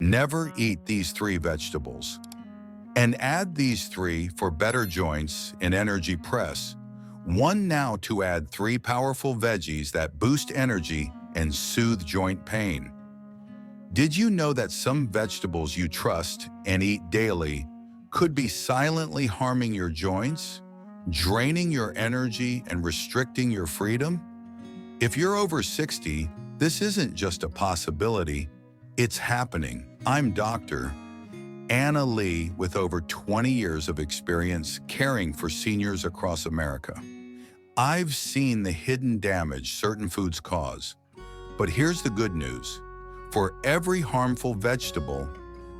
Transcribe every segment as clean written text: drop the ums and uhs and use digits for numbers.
Never eat these 3 vegetables. And add these 3 for better joints and energy press. 1 now to add 3 powerful veggies that boost energy and soothe joint pain. Did you know that some vegetables you trust and eat daily could be silently harming your joints, draining your energy, and restricting your freedom? If you're over 60, this isn't just a possibility, it's happening. I'm Dr. Anna Lee with over 20 years of experience caring for seniors across America. I've seen the hidden damage certain foods cause. But here's the good news. For every harmful vegetable,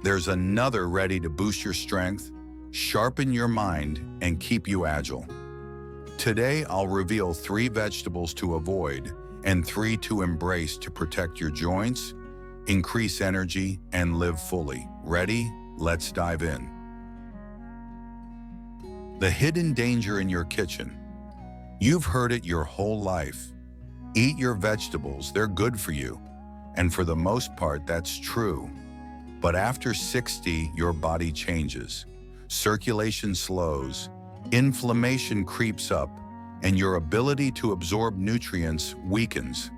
there's another ready to boost your strength, sharpen your mind, and keep you agile. Today, I'll reveal 3 vegetables to avoid and 3 to embrace to protect your joints, increase energy, and live fully. Ready? Let's dive in. The hidden danger in your kitchen. You've heard it your whole life. Eat your vegetables, they're good for you. And for the most part, that's true. But after 60, your body changes. Circulation slows, inflammation creeps up, and your ability to absorb nutrients weakens.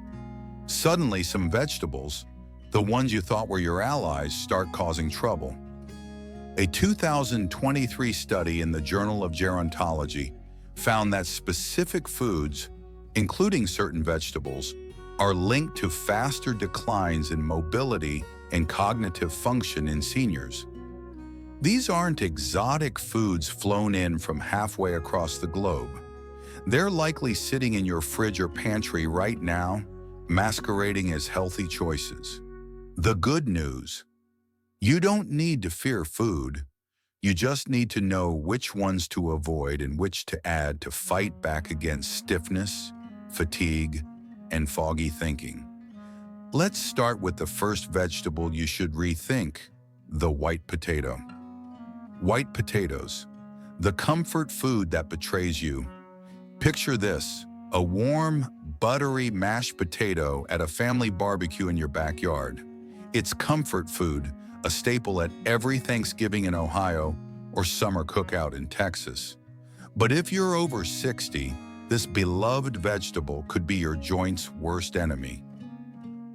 Suddenly, some vegetables, the ones you thought were your allies, start causing trouble. A 2023 study in the Journal of Gerontology found that specific foods, including certain vegetables, are linked to faster declines in mobility and cognitive function in seniors. These aren't exotic foods flown in from halfway across the globe. They're likely sitting in your fridge or pantry right now, masquerading as healthy choices. The good news: you don't need to fear food. You just need to know which ones to avoid and which to add to fight back against stiffness, fatigue, and foggy thinking. Let's start with the first vegetable you should rethink: the white potato. White potatoes, the comfort food that betrays you. Picture this: a warm, buttery mashed potato at a family barbecue in your backyard. It's comfort food, a staple at every Thanksgiving in Ohio or summer cookout in Texas. But if you're over 60, this beloved vegetable could be your joint's worst enemy.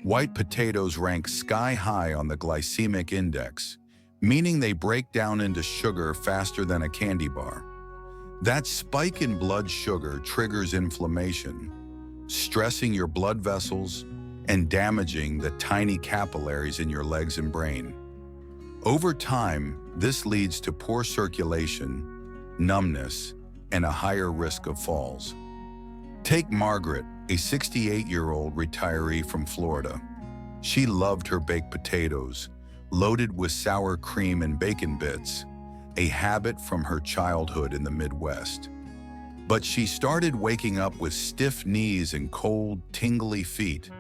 White potatoes rank sky high on the glycemic index, meaning they break down into sugar faster than a candy bar. That spike in blood sugar triggers inflammation, stressing your blood vessels and damaging the tiny capillaries in your legs and brain. Over time, this leads to poor circulation, numbness, and a higher risk of falls. Take Margaret, a 68-year-old retiree from Florida. She loved her baked potatoes, loaded with sour cream and bacon bits, a habit from her childhood in the Midwest. But she started waking up with stiff knees and cold, tingly feet.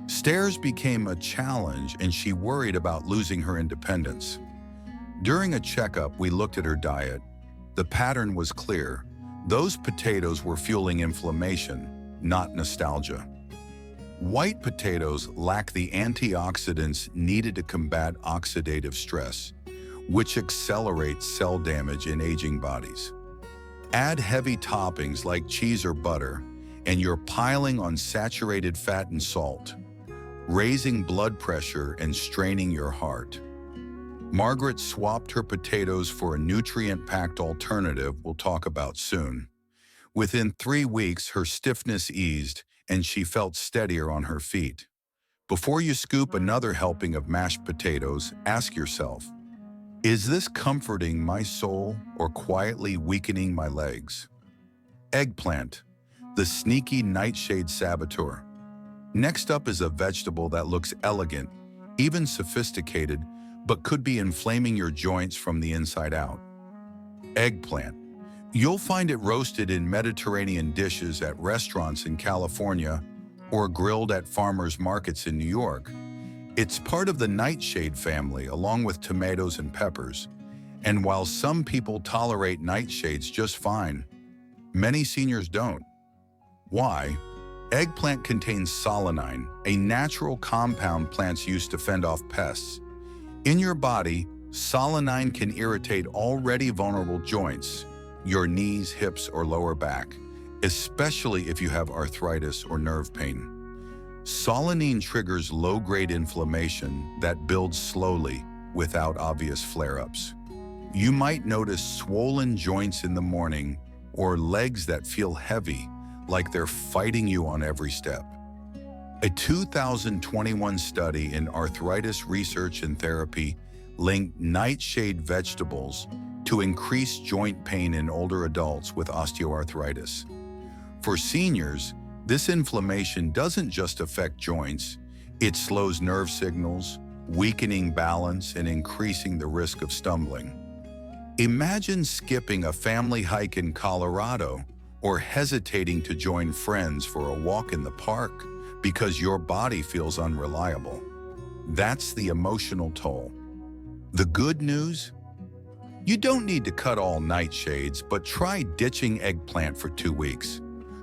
Stairs became a challenge, and she worried about losing her independence. During a checkup, we looked at her diet. The pattern was clear. Those potatoes were fueling inflammation, not nostalgia. White potatoes lack the antioxidants needed to combat oxidative stress, which accelerates cell damage in aging bodies. Add heavy toppings like cheese or butter, and you're piling on saturated fat and salt, raising blood pressure and straining your heart. Margaret swapped her potatoes for a nutrient-packed alternative we'll talk about soon. Within 3 weeks, her stiffness eased, and she felt steadier on her feet. Before you scoop another helping of mashed potatoes, ask yourself, is this comforting my soul or quietly weakening my legs? Eggplant, the sneaky nightshade saboteur. Next up is a vegetable that looks elegant, even sophisticated, but could be inflaming your joints from the inside out. Eggplant. You'll find it roasted in Mediterranean dishes at restaurants in California or grilled at farmers markets in New York. It's part of the nightshade family along with tomatoes and peppers. And while some people tolerate nightshades just fine, many seniors don't. Why? Eggplant contains solanine, a natural compound plants use to fend off pests. In your body, solanine can irritate already vulnerable joints, your knees, hips, or lower back, especially if you have arthritis or nerve pain. Solanine triggers low-grade inflammation that builds slowly without obvious flare-ups. You might notice swollen joints in the morning or legs that feel heavy, like they're fighting you on every step. A 2021 study in Arthritis Research and Therapy linked nightshade vegetables to increase joint pain in older adults with osteoarthritis. For seniors, this inflammation doesn't just affect joints, it slows nerve signals, weakening balance and increasing the risk of stumbling. Imagine skipping a family hike in Colorado or hesitating to join friends for a walk in the park because your body feels unreliable. That's the emotional toll. The good news? You don't need to cut all nightshades, but try ditching eggplant for 2 weeks.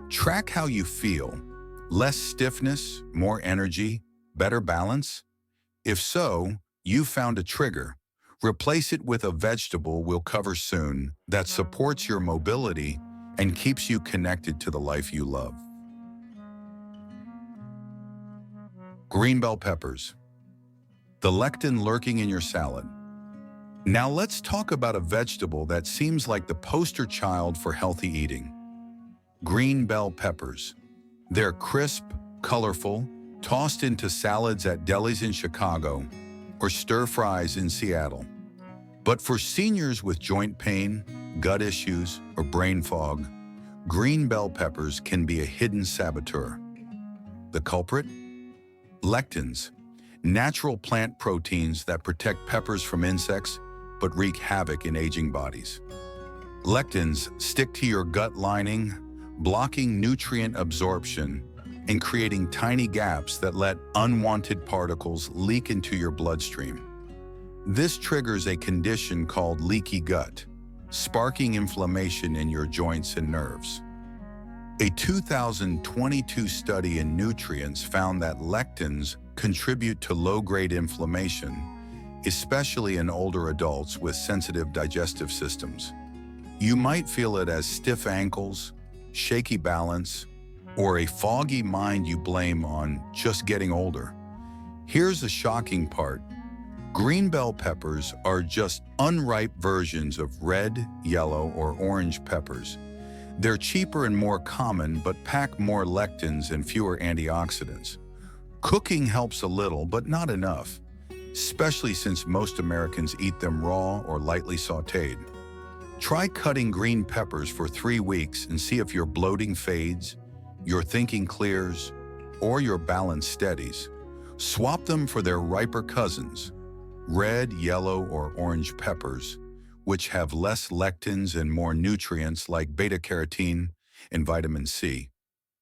Track how you feel. Less stiffness, more energy, better balance? If so, you found a trigger. Replace it with a vegetable we'll cover soon that supports your mobility and keeps you connected to the life you love. Green bell peppers. The lectin lurking in your salad. Now let's talk about a vegetable that seems like the poster child for healthy eating. Green bell peppers. They're crisp, colorful, tossed into salads at delis in Chicago or stir-fries in Seattle. But for seniors with joint pain, gut issues, or brain fog, green bell peppers can be a hidden saboteur. The culprit? Lectins, natural plant proteins that protect peppers from insects but wreak havoc in aging bodies. Lectins stick to your gut lining, blocking nutrient absorption and creating tiny gaps that let unwanted particles leak into your bloodstream. This triggers a condition called leaky gut, sparking inflammation in your joints and nerves. A 2022 study in Nutrients found that lectins contribute to low-grade inflammation, especially in older adults with sensitive digestive systems. You might feel it as stiff ankles, shaky balance, or a foggy mind you blame on just getting older. Here's the shocking part. Green bell peppers are just unripe versions of red, yellow, or orange peppers. They're cheaper and more common, but pack more lectins and fewer antioxidants. Cooking helps a little, but not enough, especially since most Americans eat them raw or lightly sautéed. Try cutting green peppers for 3 weeks and see if your bloating fades, your thinking clears, or your balance steadies. Swap them for their riper cousins, red, yellow, or orange peppers, which have less lectins and more nutrients like beta-carotene and vitamin C.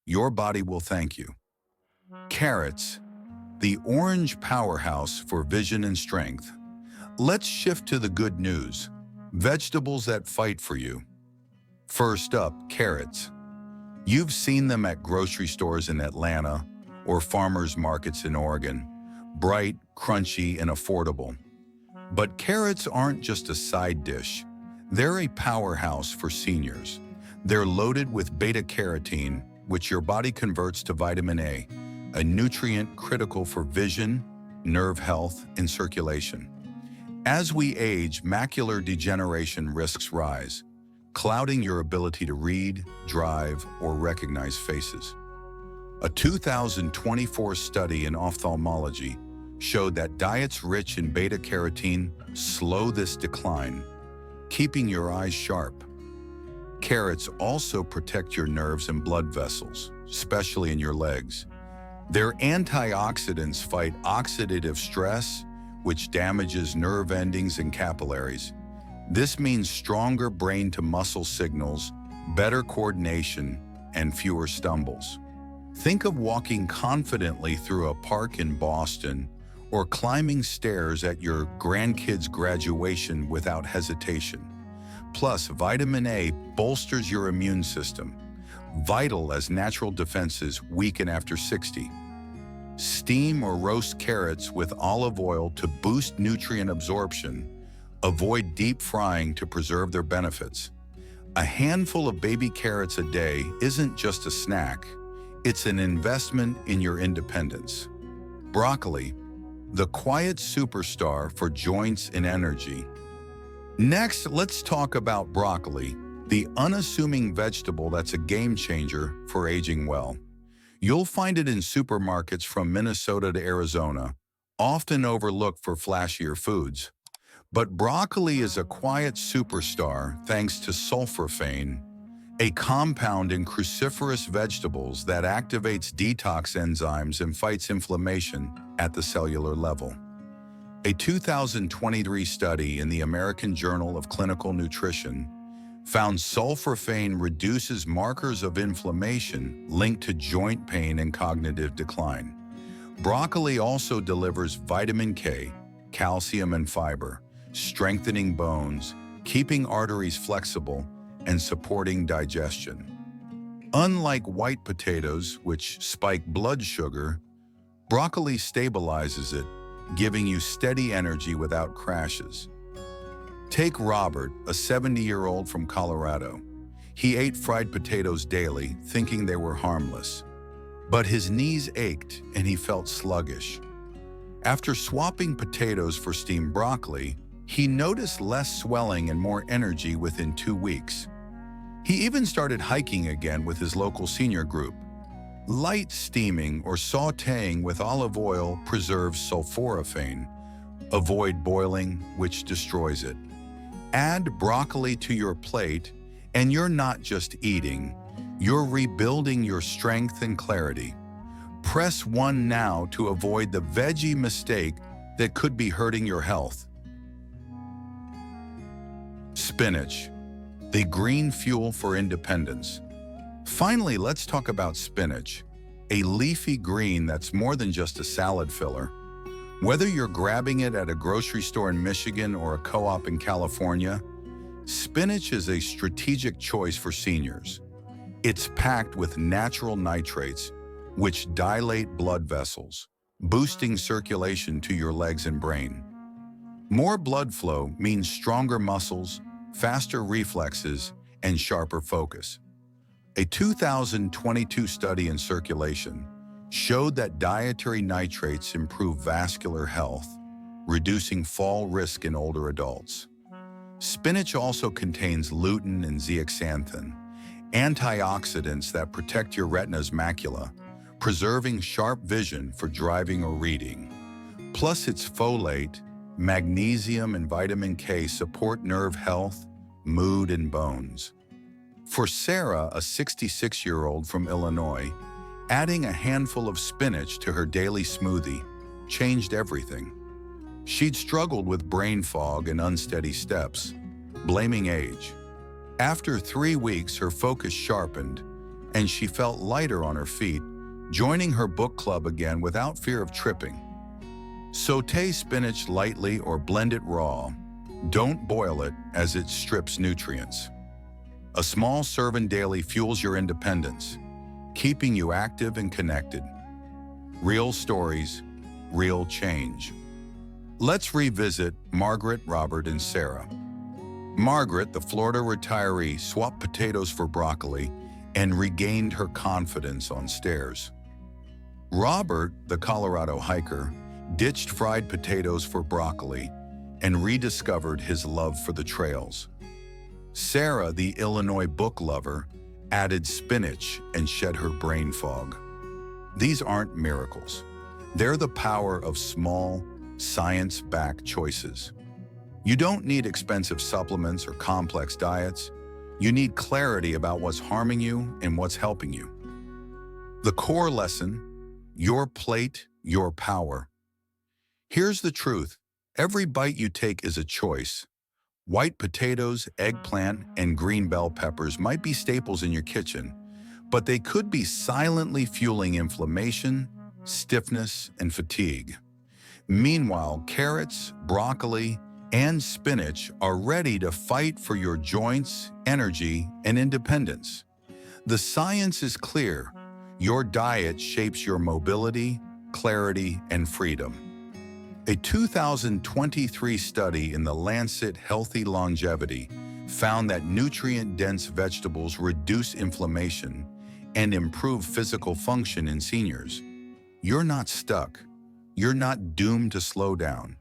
Your body will thank you. Carrots, the orange powerhouse for vision and strength. Let's shift to the good news. Vegetables that fight for you. First up, carrots. You've seen them at grocery stores in Atlanta or farmers markets in Oregon. Bright, crunchy, and affordable. But carrots aren't just a side dish. They're a powerhouse for seniors. They're loaded with beta-carotene, which your body converts to vitamin A nutrient critical for vision, nerve health, and circulation. As we age, macular degeneration risks rise, clouding your ability to read, drive, or recognize faces. A 2024 study in ophthalmology showed that diets rich in beta-carotene slow this decline, keeping your eyes sharp. Carrots also protect your nerves and blood vessels, especially in your legs. Their antioxidants fight oxidative stress, which damages nerve endings and capillaries. This means stronger brain-to-muscle signals, better coordination, and fewer stumbles. Think of walking confidently through a park in Boston or climbing stairs at your grandkids' graduation without hesitation. Plus, vitamin A bolsters your immune system, vital as natural defenses weaken after 60. Steam or roast carrots with olive oil to boost nutrient absorption. Avoid deep frying to preserve their benefits. A handful of baby carrots a day isn't just a snack, it's an investment in your independence. Broccoli, the quiet superstar for joints and energy. Next, let's talk about broccoli, the unassuming vegetable that's a game changer for aging well. You'll find it in supermarkets from Minnesota to Arizona, often overlooked for flashier foods. But broccoli is a quiet superstar thanks to sulforaphane, a compound in cruciferous vegetables that activates detox enzymes and fights inflammation at the cellular level. A 2023 study in the American Journal of Clinical Nutrition found sulforaphane reduces markers of inflammation linked to joint pain and cognitive decline. Broccoli also delivers vitamin K, calcium, and fiber, strengthening bones, keeping arteries flexible, and supporting digestion. Unlike white potatoes, which spike blood sugar, broccoli stabilizes it, giving you steady energy without crashes. Take Robert, a 70-year-old from Colorado. He ate fried potatoes daily, thinking they were harmless. But his knees ached and he felt sluggish. After swapping potatoes for steamed broccoli, he noticed less swelling and more energy within 2 weeks. He even started hiking again with his local senior group. Light steaming or sautéing with olive oil preserves sulforaphane. Avoid boiling, which destroys it. Add broccoli to your plate, and you're not just eating, you're rebuilding your strength and clarity. Press 1 now to avoid the veggie mistake that could be hurting your health. Spinach, the green fuel for independence. Finally, let's talk about spinach, a leafy green that's more than just a salad filler. Whether you're grabbing it at a grocery store in Michigan or a co-op in California, spinach is a strategic choice for seniors. It's packed with natural nitrates, which dilate blood vessels, boosting circulation to your legs and brain. More blood flow means stronger muscles, faster reflexes, and sharper focus. A 2022 study in Circulation showed that dietary nitrates improve vascular health, reducing fall risk in older adults. Spinach also contains lutein and zeaxanthin, antioxidants that protect your retina's macula, preserving sharp vision for driving or reading. Plus, its folate, magnesium, and vitamin K support nerve health, mood, and bones. For Sarah, a 66-year-old from Illinois, adding a handful of spinach to her daily smoothie changed everything. She'd struggled with brain fog and unsteady steps, blaming age. After 3 weeks, her focus sharpened, and she felt lighter on her feet, joining her book club again without fear of tripping. Sauté spinach lightly or blend it raw. Don't boil it, as it strips nutrients. A small serving daily fuels your independence, keeping you active and connected. Real stories, real change. Let's revisit Margaret, Robert, and Sarah. Margaret, the Florida retiree, swapped potatoes for broccoli and regained her confidence on stairs. Robert, the Colorado hiker, ditched fried potatoes for broccoli and rediscovered his love for the trails. Sarah, the Illinois book lover, added spinach and shed her brain fog. These aren't miracles. They're the power of small, science-backed choices. You don't need expensive supplements or complex diets. You need clarity about what's harming you and what's helping you. The core lesson: your plate, your power. Here's the truth. Every bite you take is a choice. White potatoes, eggplant, and green bell peppers might be staples in your kitchen, but they could be silently fueling inflammation, stiffness, and fatigue. Meanwhile, carrots, broccoli, and spinach are ready to fight for your joints, energy, and independence. The science is clear. Your diet shapes your mobility, clarity, and freedom. A 2023 study in the Lancet Healthy Longevity found that nutrient-dense vegetables reduce inflammation and improve physical function in seniors. You're not stuck. You're not doomed to slow down.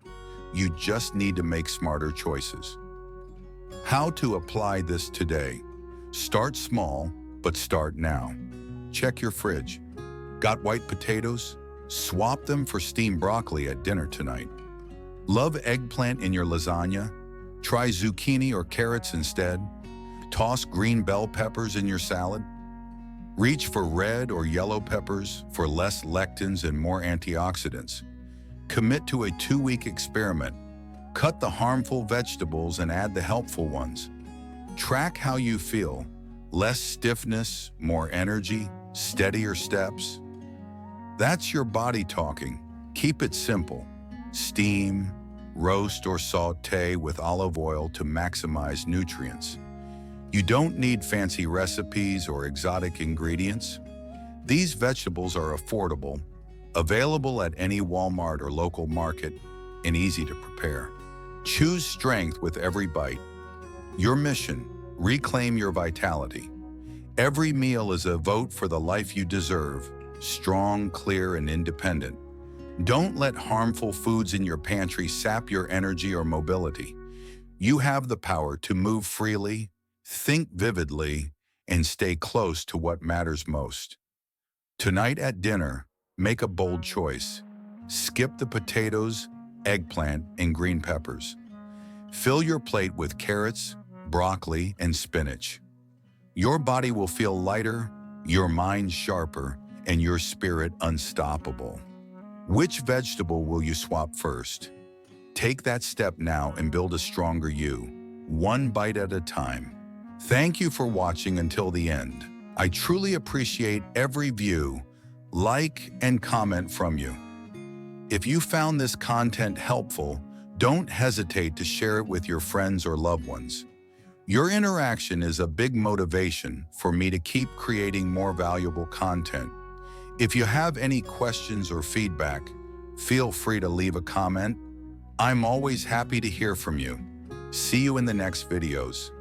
You just need to make smarter choices. How to apply this today? Start small, but start now. Check your fridge. Got white potatoes? Swap them for steamed broccoli at dinner tonight. Love eggplant in your lasagna? Try zucchini or carrots instead. Toss green bell peppers in your salad. Reach for red or yellow peppers for less lectins and more antioxidants. Commit to a 2-week experiment. Cut the harmful vegetables and add the helpful ones. Track how you feel. Less stiffness, more energy, steadier steps. That's your body talking. Keep it simple. Steam, roast or saute with olive oil to maximize nutrients. You don't need fancy recipes or exotic ingredients. These vegetables are affordable, available at any Walmart or local market, and easy to prepare. Choose strength with every bite. Your mission: reclaim your vitality. Every meal is a vote for the life you deserve, strong, clear, and independent. Don't let harmful foods in your pantry sap your energy or mobility. You have the power to move freely, think vividly, and stay close to what matters most. Tonight at dinner, make a bold choice. Skip the potatoes, eggplant, and green peppers. Fill your plate with carrots, broccoli, and spinach. Your body will feel lighter, your mind sharper, and your spirit unstoppable. Which vegetable will you swap first? Take that step now and build a stronger you, one bite at a time. Thank you for watching until the end. I truly appreciate every view, like, and comment from you. If you found this content helpful, don't hesitate to share it with your friends or loved ones. Your interaction is a big motivation for me to keep creating more valuable content. If you have any questions or feedback, feel free to leave a comment. I'm always happy to hear from you. See you in the next videos.